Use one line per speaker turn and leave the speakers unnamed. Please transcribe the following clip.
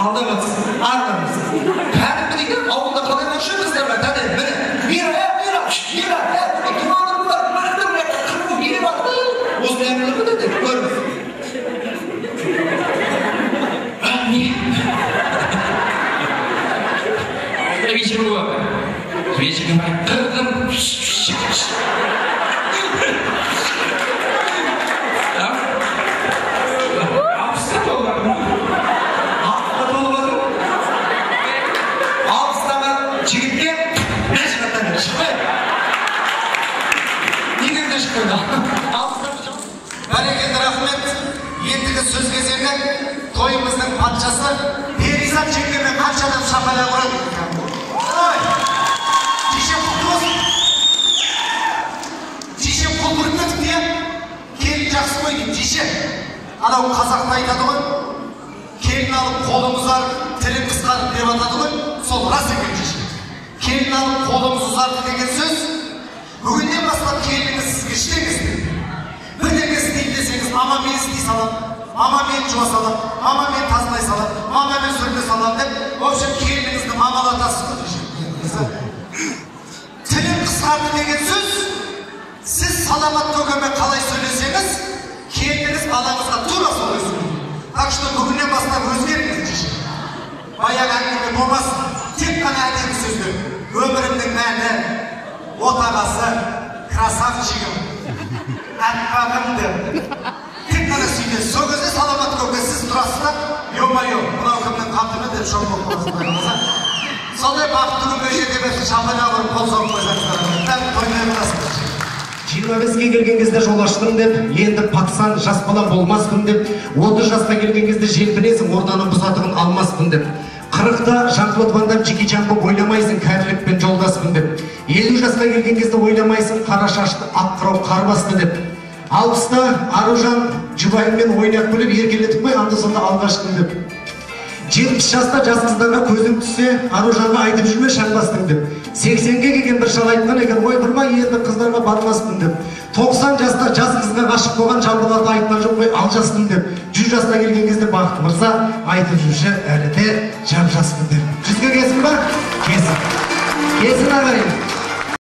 aldığımız, ardımız. Her birinin avluda kalay boşuyoruzlar ben. Hadi beni. Bir dumanı var. Kırmızı biri var. O emri mi dedi? Görmüş. Niye? Вечером было. Вечером кırdım. Hapiste olmadı mı? Hapiste olmadı mı? Hapiste çigitke ne çıkarttan çıkmayın. Niye de çıkmayın? Hapiste mı?
Bereketi rahmet. Yendiki söz gezerine toyumuzun patçası Perizat çekirme kaçadan şapala vuralım. Oy! Dişim kutlu Dişim kulburtmet diye kelin жақсы koydum dişim. Anau Қазақта айтады ғой. Kelin alıp kolumuz var, tilim kıskarıp деп атады ғой. Сол рас екен dişim. Kelin alıp kolumuz uzardı деген söz. Бүгіннен бастап келініңіз сізге іштеңіз. Бірдеңе істейін десеңіз, мама мен істей салам, мама мен жуа салам, мама мен тазалай салам, мама мен сүрте салам деп, в общем, келініңізді мамалатасыз ғой дешем. Тілім қысқарды деген сөз, сіз саламат көкеме қалай сөйлесеңіз, келініңіз балаңызға тура солай сөйлейді. Так что бүгіннен бастап өзгеріңіз дешем. Баяғы әңгіме болмасын, тек қана әдемі сөздер. Өмірімнің мәні, отағасы, красавчигім, әппағымды. Тек қана сөйде. Сол кезде саламат көке сіз тұрасыз да, ё-майо, мынау кімнің қатыны деп шоқ болып қаласыздар. Сондай бақытты күнге жете берсін, шампанья ұрып қол соғып қойсаңыздар. Тоймай боласыздар.
25-ге келген кезде жол аштым деп, енді патсан жас балам болмаспын деп, 30 жасқа келген кезде желпінесің, орданың бұзатығын алмаспын деп. 40-та Жан-Клод Ван Дам Джеки Чан болып ойламайсың, кәрілікпен жолдаспын деп. 50 жасқа келген кезде ойламайсың, қара шашты ақ қырау қарбасты деп. 60-та Аружан жұбайыммен ойнақ біліп еркелетіп қой, анда-сонда алғашқым деп. 70 жаста жас қыздарға көзің түссе, Аружанға айтып жүрме шаңбастың деп. 80-ге келген бір шал айтқан екен, ой тұрма, енді қыздарға бармаспын деп. 90 жаста жас қызға ғашық болған жамбыларды айтқан жоқ қой, алжаспын деп. 100 жасқа келген кезде Бақыт мырза айтып жүрші, әлі де жап-жаспын деп. 100-ге келсін ба? Келсін. Келсін ағайын.